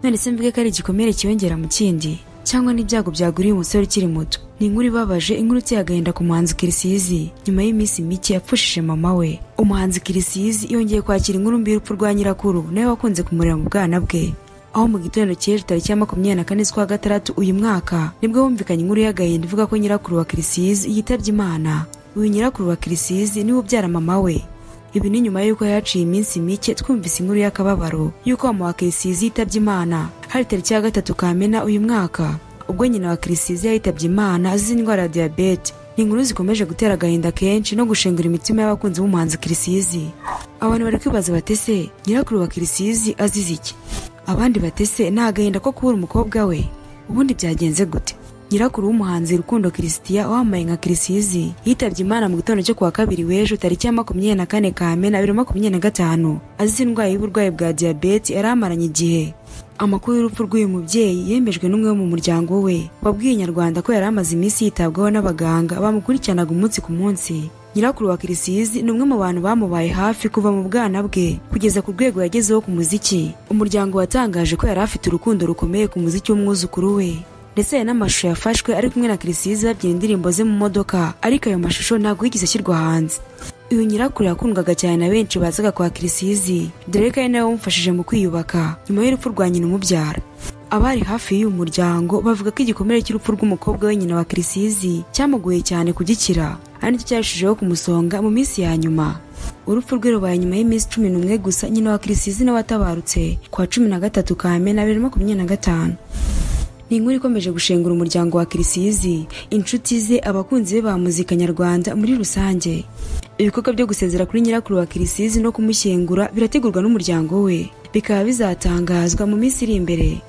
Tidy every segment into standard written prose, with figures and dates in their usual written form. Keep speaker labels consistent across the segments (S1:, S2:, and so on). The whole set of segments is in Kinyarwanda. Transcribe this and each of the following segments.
S1: none se mvuge ko ari igikomere kiyongera mu kindi cyangwa n'ibyago byaguriye umusore ukiri muto. Ni inkuru ibabaje, inkuru iteye agahinda ku muhanzi Kirisizi nyuma y'iminsi mike yapfushije mama we. Umuhanzi Kirisizi yongeye kwakira inkuru mbi y'urupfu rwa nyirakuru nawe wakunze kumurera mu bwana bwe, aho mu gitondo cy'ejo tariki ya 24 z'ukwa gatandatu uyu mwaka nibwo humvikanye inkuru y'agahinda ivuga ko nyirakuru wa Kirisizi yitabye Imana. Uyu nyirakuru wa Kirisizi niwe ubyara mama we. Ibi ni nyuma y'uko yaciye iminsi mike twumvise inkuru y'akababaro y'uko mama wa Kirisizi yitabye Imana hari tariki ya 3 Kamena uyu mwaka, ubwo nyina wa Kirisizi yitabye Imana azize indwara ya diabete. Ni inkuru zikomeje gutera agahinda kenshi no gushengura imitima y'abakunzi b'umuhanzi Kirisizi. Abantu bari kwibaza batese nyirakuru wa Kirisizi azize iki? Abandi batese nta gahinda ko kubura umukobwa we, ubundi byagenze gute? Nyirakuru w'umuhanzi Rukundo Christian wambaye nka Kirisizi yitabye Imana mu gitondo cyo kuwa kabiri w'ejo tariki ya 24 Kamena 2025 azize indwara y'uburwayi bwa diabete yari amaranye igihe. Amakuru y'urupfu rw'uyu mubyeyi yemejwe n'umwe wo mu muryango we wabwiye Inyarwanda ko yari amaze iminsi yitabwaho n'abaganga bamukurikiranaga umunsi ku munsi. Nyirakuru wa Kirisizi ni umwe mu bantu bamubaye hafi kuva mu bwana bwe kugeza ku rwego yagezeho ku muziki. Umuryango watangaje ko yari afite urukundo rukomeye ku muziki w'umwuzukuru we, ndetse hari n'amashusho yafashwe ari kumwe na Kirisizi babyina indirimbo ze mu modoka, ariko ayo mashusho ntabwo yigeze ashyirwa hanze. Uyu nyirakuru yakundwaga cyane na benshi bazaga kwa Kirisizi, dore ko ari nawe wamufashije mu kwiyubaka nyuma y'urupfu rwa nyina umubyara. Abari hafi y'uyu muryango bavuga ko igikomere cy'urupfu rw'umukobwa we nyina wa Kirisizi cyamugoye cyane kugikira, ari nicyo cyarushijeho kumusonga mu minsi ya nyuma. Urupfu rwe rubaye nyuma y'iminsi 11 gusa nyina wa Kirisizi nawe atabarutse kuwa 13 Kamena 2025. Ni inkuru ikomeje gushengura umuryango wa Kirisizi, inshuti ze, abakunzi be ba muzika nyarwanda muri rusange. Ibikorwa byo gusezera kuri nyirakuru wa Kirisizi no kumushyingura birategurwa n'umuryango we, bikaba bizatangazwa mu minsi iri imbere.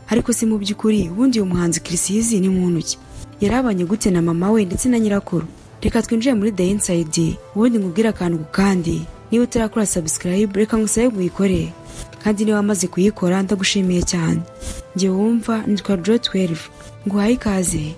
S1: Ariko si mu by'ukuri ubundi uyu muhanzi Kirisizi ni muntu ki? Yarabanye gute na mama we ndetse na nyirakuru? Reka twinjire muri The Inside ubundi nkubwira akantu ku kandi. Niba utarakora subscribe reka ngusabe uyikore, kandi niba wamaze kuyikora ndagushimiye cyane. Njye wumva nitwa Draw12 nguhaye ikaze.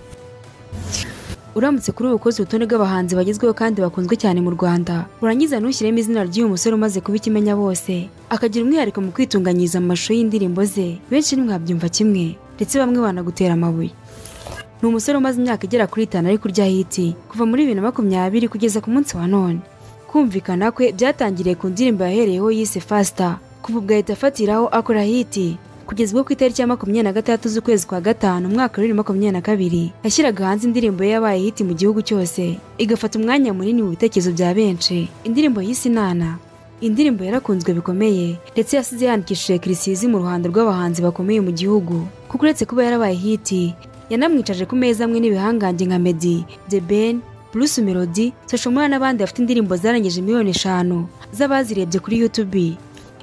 S1: Uramutse kuri ubukozi urutonde rw'abahanzi bagezweho kandi bakunzwe cyane mu Rwanda, urangiza ntushyiremo izina ry'uyu musore umaze kuba ikimenya bose, akagira umwihariko mu kwitunganyiriza amashusho y'indirimbo ze, benshi ntimwabyumva kimwe ndetse bamwe banagutera amabuye. Ni umusore umaze imyaka igera kuri 5 ari kurya hiti kuva muri 2020 kugeza ku munsi wa none. Kumvikana kwe byatangiriye ku ndirimbo yahereyeho yise Faster, kuva ubwo ahita afatiraho akora hiti kugeza ubwo ku itariki ya 23 z'ukwezi kwa gatanu umwaka wa 2022 yashyiraga hanze indirimbo ye yabaye hiti mu gihugu cyose, igafata umwanya munini mu bitekerezo bya benshi. Indirimbo yise Nana. Indirimbo yarakunzwe bikomeye ndetse yasize yandikishije Kirisizi mu ruhando rw'abahanzi bakomeye mu gihugu, kuko uretse kuba yarabaye hiti yanamwicaje ku meza amwe n'ibihangange nka Meddy, The Ben, Bruce Melody, Social n'abandi bafite indirimbo zarengeje miliyoni 5 z'abazirebye kuri YouTube.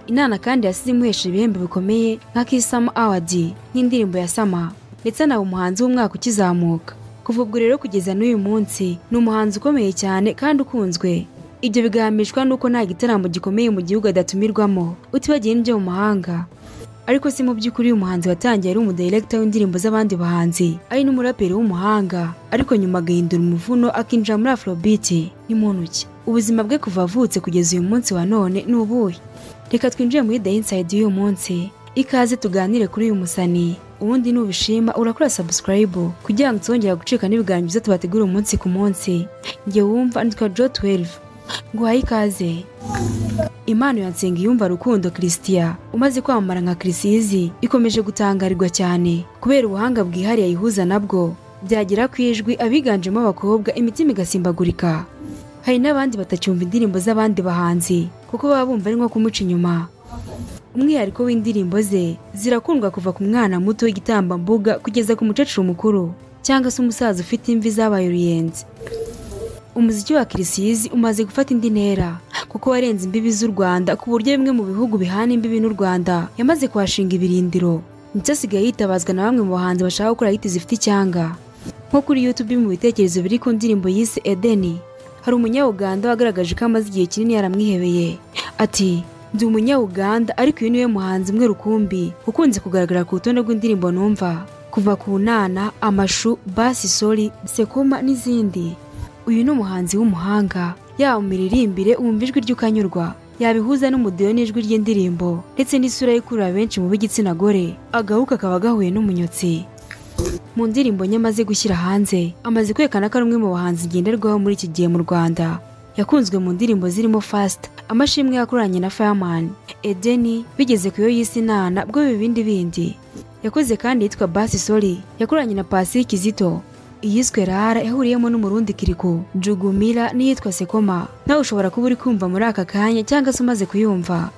S1: Inana kandi yasize imuhesha ibihembo bikomeye nka Kisama Award n'indirimbo ya Sama, ndetse nawe umuhanzi w'umwaka ukizamuka. Kuva ubwo rero kugeza n'uyu munsi ni umuhanzi ukomeye cyane kandi ukunzwe. Ibyo bigahamishwa nuko nta gitaramo gikomeye mu gihugu adatumirwamo utibagiye n'ibyo mu mahanga. Ariko si mu by'ukuri uyu muhanzi watangiye ari umudirector w'indirimbo z'abandi bahanzi, ari n'umuraperi w'umuhanga, ariko nyuma agahindura umuvuno akinjira muri Afrobeat. Ni muntu ki? Ubuzima bwe kuva avutse kugeza uyu munsi wa none ni ubuhe? Reka twinjire muri The Inside y'uyu munsi. Ikaze tuganire kuri uyu musani. Ubundi nubishima urakora subscribe kugira ngo tuzongera gucika n'ibiganiro byiza tubategura umunsi ku munsi. Njye wumva nitwa Draw12 nguhaye ikaze. Impano ya Nsengiyumva Rukundo Christian umaze kwamamara nka Kirisizi ikomeje gutangarirwa cyane kubera ubuhanga bwihariye yihuza nabwo, byagera ku ijwi abiganjemo abakobwa imitima igasimbagurika. Hari n'abandi batacyumva indirimbo z'abandi bahanzi kuko baba bumva ari nko kumuca inyuma. Umwihariko w'indirimbo ze zirakundwa kuva ku mwana muto w'igitambambuga kugeza ku mukecuru mukuru cyangwa se umusaza ufite imvi zabaye uruyenzi. Umuziki wa Kirisizi umaze gufata indi ntera kuko warenze imbibi z'u Rwanda ku buryo bimwe mu bihugu bihana imbibi n'u Rwanda yamaze kwashinga ibirindiro, ndetse asigaye yitabazwa na bamwe mu bahanzi bashaka gukora hiti zifite icyanga. Nko kuri YouTube mu bitekerezo biri ku ndirimbo yise Edeni, hari umunya-Uganda wagaragaje ko amaze igihe kinini yaramwihebeye. Ati ndi umunya-Uganda ariko uyu niwe muhanzi mwe rukumbi ukunze kugaragara ku rutonde rw'indirimbo numva kuva ku Nana, Amashu, Basi Soli, Sekoma n'izindi. Uyu ni umuhanzi w'umuhanga, yaba mu miririmbire wumva ijwi ry'ukanyurwa. yabihuza n'umudiyo n'ijwi ry'indirimbo ndetse n'isura yikurura benshi mu b'igitsina gore agahu kakaba gahuye n'umunyotsi. Mu ndirimbo nye amaze gushyira hanze amaze kwerekana ko ari umwe mu bahanzi ngenderwaho muri iki gihe mu Rwanda. Yakunzwe mu ndirimbo zirimo Fast, amashimwe yakoranye na Fireman, Edeni, bigeze ku yo yise Inana bwo bibindi bindi. Yakoze kandi yitwa Basi Soli yakoranye na Pasi Kizito. Iyiswe Rara yahuriyemo n'umurundi Kiriku, Jugumira n'iyitwa Sekoma. Nawe ushobora kuba uri kumva muri aka kanya cyangwa se umaze kuyumva.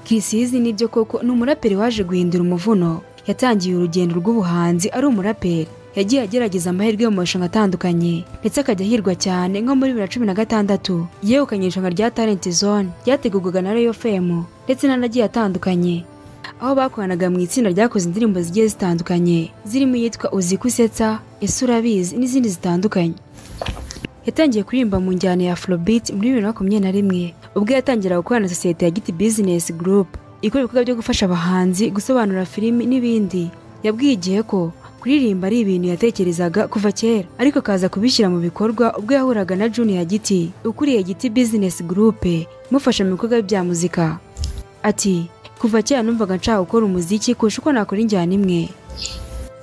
S1: Kirisizi nibyo koko ni umuraperi waje guhindura umuvuno. Yatangiye urugendo rw'ubuhanzi ari umuraperi. Yagiye agerageza amahirwe mu marushanwa atandukanye ndetse akajya ahirwa cyane nko muri 2016 yegukanye irushanwa rya Talent Zone ryategurwaga na Royal FM ndetse n'anagiye atandukanye, aho bakoranaga mu itsinda ryakoze indirimbo zigiye zitandukanye zirimo iyitwa Uzi Kusetsa, Ese Urabizi n'izindi zitandukanye. Yatangiye kuririmba mu njyana ya Afrobeat muri 2021 ubwo yatangira gukorana na sosiyete ya Giti Business Group ikora ibikorwa byo gufasha abahanzi gusobanura filimi n'ibindi. Yabwiye igihe ko kuririmba ari ibintu yatekerezaga kuva kera ariko kaza kubishyira mu bikorwa ubwo yahuraga na Junior Giti ukuriye Giti Business Group mufasha mu bikorwa bya muzika. Ati kuva kera numvaga nshaka gukora umuziki kurusha uko nakora injyana imwe,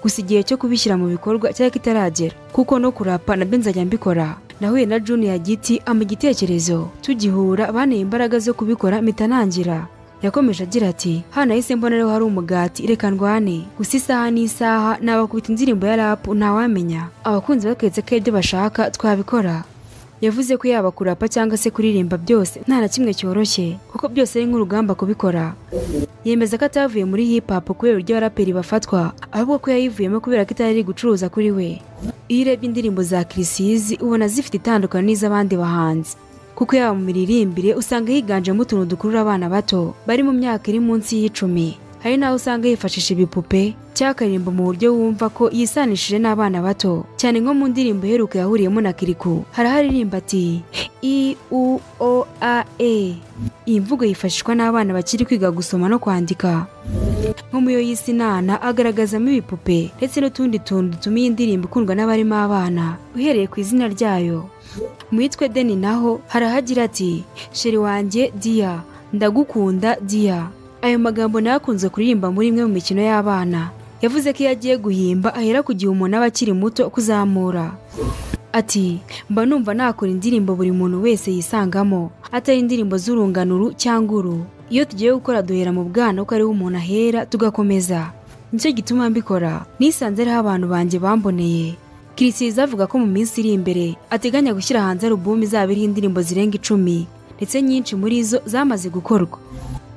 S1: gusa igihe cyo kubishyira mu bikorwa cyari kitaragera kuko no kurapa nabyo nzajya mbikora. Nahuye na Junior Giti ama igitekerezo tugihura banteye imbaraga zo kubikora mitanangira. Yakomeje agira ati hano nahise mbona rero hari umugati reka ndwane, gusa isaha n'isaha nabakubita indirimbo ya rap ntawamenya, abakunzi baketse ko ibyo bashaka twabikora. Yavuze ko yaba kurapa cyangwa se kuririmba byose nta na kimwe cyoroshye kuko byose ari nk'urugamba kubikora. Yemeza ko atavuye muri hip hop kubera uburyo abaraperi bafatwa ahubwo ko yayivuyemo kubera ko itari gucuruza kuri we. Iyo urebye indirimbo za Kirisizi ubona zifite itandukanye n'iz'abandi bahanzi kuko yaba mu miririmbire usanga higanjemo utuntu dukurura abana bato bari mu myaka iri munsi y'icumi. Hari naho usanga yifashisha ibipupe cyakaririmbo mu buryo wumva ko yisanishije n'abana bato cyane nko mu ndirimbo iheruka yahuriyemo na Kiriku haraharirimba ati I U O A E. Iyi mvugo yifashishwa n'abana bakiri kwiga gusoma no kwandika. Nko mu yo yise Inana agaragazamo ibipupe ndetse n'utundi tuntu dutuma iyi ndirimbo ikundwa n'abarimo abana uhereye ku izina ryayo. Mwitwe Deni naho harahagira ati sheri wanjye Dia, ndagukunda Dia. Ayo magambo nakunze kuririmba muri imwe mu mikino y'abana. Yavuze ko yagiye guhimba ahera ku gihe umuntu aba akiri muto kuzamura. Ati mba numva nakora indirimbo buri muntu wese yisangamo atari indirimbo z'urunganuru cyangwa uru. Iyo tugiye gukora duhera mu bwana uko ariho umuntu ahera tugakomeza. Nicyo gituma mbikora. Nisanze ariho abantu banjye bamboneye. Kirisizi avuga ko mu minsi iri imbere ateganya gushyira hanze album izaba iriho indirimbo zirenga 10 ndetse nyinshi muri zo zamaze gukorwa.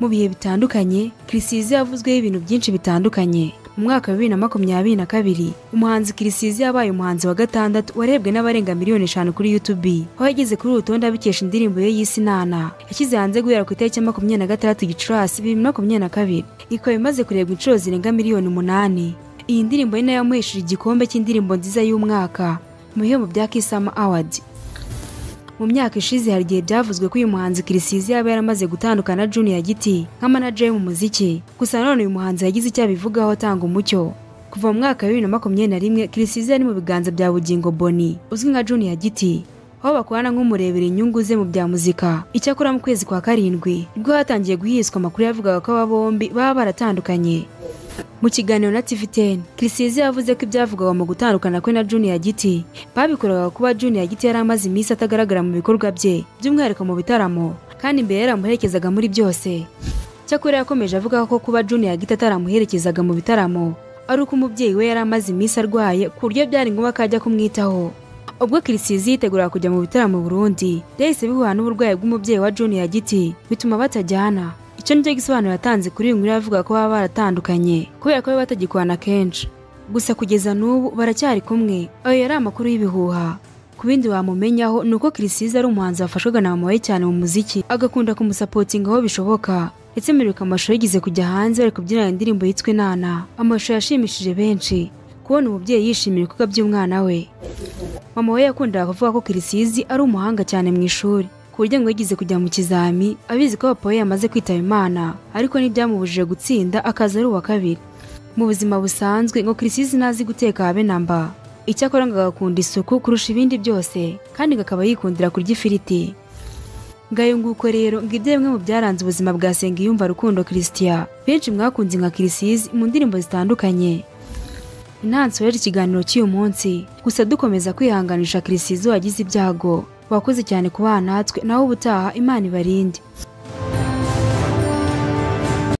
S1: Mu bihe bitandukanye Kirisizi yavuzweho ibintu byinshi bitandukanye. Mu mwaka wa 2022 umuhanzi Kirisizi yabaye umuhanzi wa gatandatu warebwe n'abarenga miliyoni 5 kuri YouTube, aho yageze kuri urutonde abikesha indirimbo ye yise Inana yashyize hanze guhera ku itariki 26 Gicurasi 2022 ikaba imaze kurebwa inshuro zirenga miliyoni 8. Iyi ndirimbo ni nayo yamuhesheje igikombe cy'indirimbo nziza y'umwaka mu bihembo bya Kisama Award. Mu myaka ishize hari igihe byavuzwe ko uyu muhanzi Kirisizi yaba yaramaze gutandukana na Junior Giti nka manager mu muziki, gusa none uyu muhanzi yagize icyo abivugaho atanga umucyo. Kuva mu mwaka wa 2021 Kirisizi ari mu biganza bya Bugingo Boni uzwi nka Junior Giti, aho bakorana nk'umurebera inyungu ze mu bya muzika. Icyakora mu kwezi kwa karindwi ubwo hatangiye guhiswa amakuru yavugaga ko aba bombi baba baratandukanye. Mu kiganiro na TV10 Kirisizi yavuze ko ibyavugwa mu gutandukana kwe na Junior Giti babikoraga kuba Junior Giti yari amaze iminsi atagaragara mu bikorwa bye by'umwihariko mu bitaramo kandi imbere yaramuherekezaga muri byose. Cyakora yakomeje avuga ko kuba Junior Giti ataramuherekezaga mu bitaramo ari uko umubyeyi we yari amaze iminsi arwaye ku buryo byari ngombwa kajya kumwitaho. Ubwo Kirisizi yitegura kujya mu bitaramo Burundi yahise bihura n'uburwayi bw'umubyeyi wa Junior Giti bituma batajyana. Icyo nicyo gisobanuro yatanze kuri uyu nkuru yavuga ko baba baratandukanye kubera ko batagikwana kenshi, gusa kugeza n'ubu baracyari kumwe. Ayo yari amakuru y'ibihuha. Ku bindi wamumenyaho ni uko Kirisizi ari umuhanzi wafashwaga na mama we cyane mu muziki agakunda kumusapotinga aho bishoboka ndetse mperuka amashusho yigeze kujya hanze bari kubyina indirimbo yitwa Inana. Amashusho yashimishije benshi kubona umubyeyi yishimira ibikorwa by'umwana we. Mama we yakundaga kuvuga ko Kirisizi ari umuhanga cyane mu ishuri ku buryo ngo yigize kujya mu kizami abizi ko papa we yamaze kwitaba Imana ariko ntibyamubujije gutsinda akaza ari uwa kabiri. Mu buzima busanzwe ngo Kirisizi ntazi guteka habe namba, icyakora ngo agakunda isuku kurusha ibindi byose kandi akaba yikundira kurya ifiriti. ngayo nguko rero ngibyo bimwe mu byaranze ubuzima bwa Nsengiyumva Rukundo Christian benshi mwakunze nka Kirisizi mu ndirimbo zitandukanye. Intanso rero ikiganiro cy'uyu munsi gusa dukomeza kwihanganisha Kirisizi wagize ibyago. Wakoze cyane kubana natwe naho ubutaha Imana ibarinde.